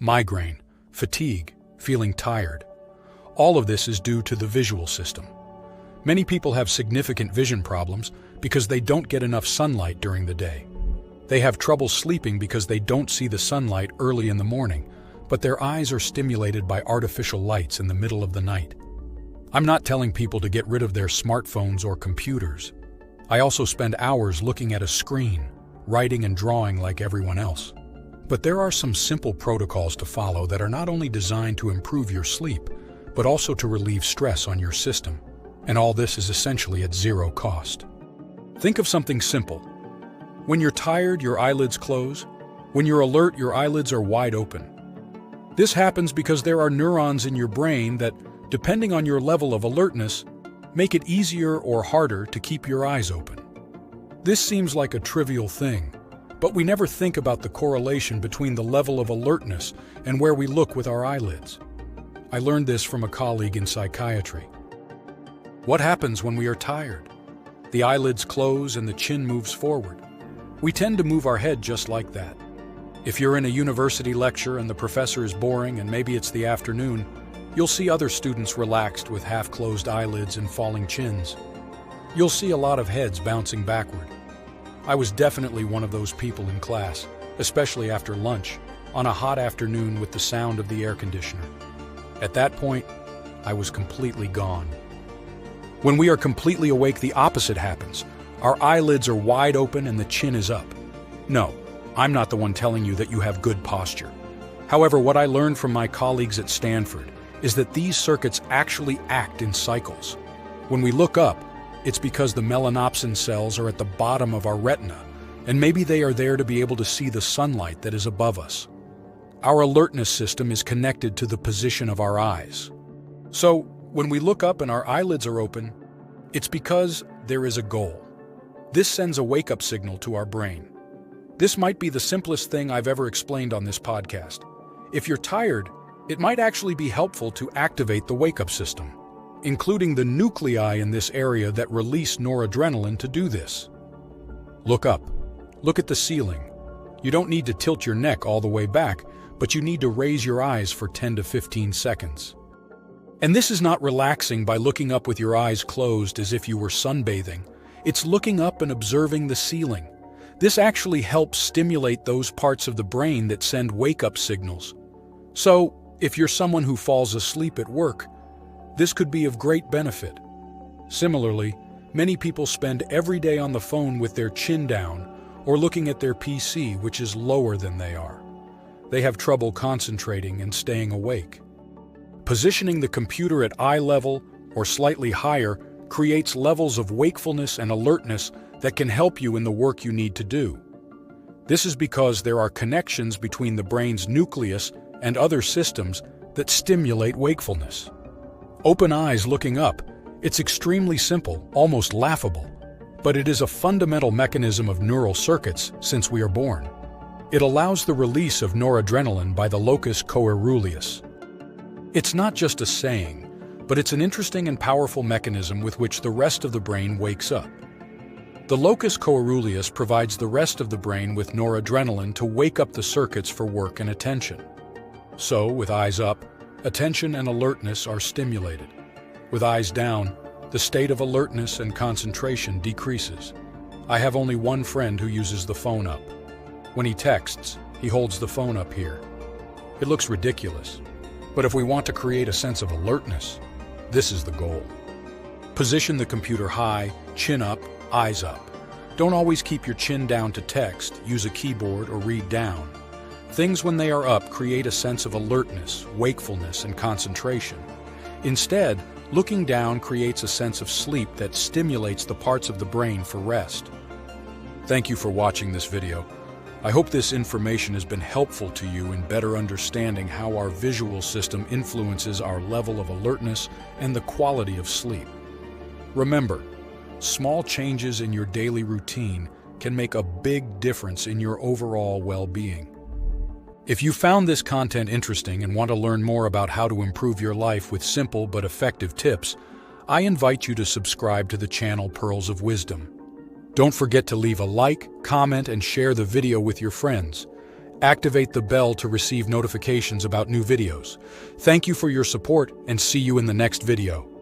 migraine, fatigue, feeling tired. All of this is due to the visual system. Many people have significant vision problems because they don't get enough sunlight during the day. They have trouble sleeping because they don't see the sunlight early in the morning, but their eyes are stimulated by artificial lights in the middle of the night. I'm not telling people to get rid of their smartphones or computers. I also spend hours looking at a screen, writing and drawing like everyone else. But there are some simple protocols to follow that are not only designed to improve your sleep, but also to relieve stress on your system. And all this is essentially at zero cost. Think of something simple. When you're tired, your eyelids close. When you're alert, your eyelids are wide open. This happens because there are neurons in your brain that, depending on your level of alertness, make it easier or harder to keep your eyes open. This seems like a trivial thing, but we never think about the correlation between the level of alertness and where we look with our eyelids. I learned this from a colleague in psychiatry. What happens when we are tired? The eyelids close and the chin moves forward. We tend to move our head just like that. If you're in a university lecture and the professor is boring and maybe it's the afternoon, you'll see other students relaxed with half-closed eyelids and falling chins. You'll see a lot of heads bouncing backward. I was definitely one of those people in class, especially after lunch, on a hot afternoon with the sound of the air conditioner. At that point, I was completely gone. When we are completely awake, the opposite happens. Our eyelids are wide open and the chin is up. No, I'm not the one telling you that you have good posture. However, what I learned from my colleagues at Stanford is that these circuits actually act in cycles. When we look up, it's because the melanopsin cells are at the bottom of our retina, and maybe they are there to be able to see the sunlight that is above us. Our alertness system is connected to the position of our eyes. So, when we look up and our eyelids are open, it's because there is a goal. This sends a wake-up signal to our brain. This might be the simplest thing I've ever explained on this podcast. If you're tired, it might actually be helpful to activate the wake-up system, including the nuclei in this area that release noradrenaline to do this. Look up. Look at the ceiling. You don't need to tilt your neck all the way back, but you need to raise your eyes for 10 to 15 seconds. And this is not relaxing by looking up with your eyes closed as if you were sunbathing. It's looking up and observing the ceiling. This actually helps stimulate those parts of the brain that send wake-up signals. So, if you're someone who falls asleep at work, this could be of great benefit. Similarly, many people spend every day on the phone with their chin down or looking at their PC, which is lower than they are. They have trouble concentrating and staying awake. Positioning the computer at eye level or slightly higher creates levels of wakefulness and alertness that can help you in the work you need to do. This is because there are connections between the brain's nucleus and other systems that stimulate wakefulness. Open eyes looking up. It's extremely simple, almost laughable, but it is a fundamental mechanism of neural circuits since we are born. It allows the release of noradrenaline by the locus coeruleus. It's not just a saying, but it's an interesting and powerful mechanism with which the rest of the brain wakes up. The locus coeruleus provides the rest of the brain with noradrenaline to wake up the circuits for work and attention. So, with eyes up, attention and alertness are stimulated. With eyes down, the state of alertness and concentration decreases. I have only one friend who uses the phone up. When he texts, he holds the phone up here. It looks ridiculous, but if we want to create a sense of alertness, this is the goal. Position the computer high, chin up, eyes up. Don't always keep your chin down to text, use a keyboard, or read down. Things when they are up create a sense of alertness, wakefulness, and concentration. Instead, looking down creates a sense of sleep that stimulates the parts of the brain for rest. Thank you for watching this video. I hope this information has been helpful to you in better understanding how our visual system influences our level of alertness and the quality of sleep. Remember, small changes in your daily routine can make a big difference in your overall well-being. If you found this content interesting and want to learn more about how to improve your life with simple but effective tips, I invite you to subscribe to the channel Pearls of Wisdom. Don't forget to leave a like, comment, and share the video with your friends. Activate the bell to receive notifications about new videos. Thank you for your support and see you in the next video.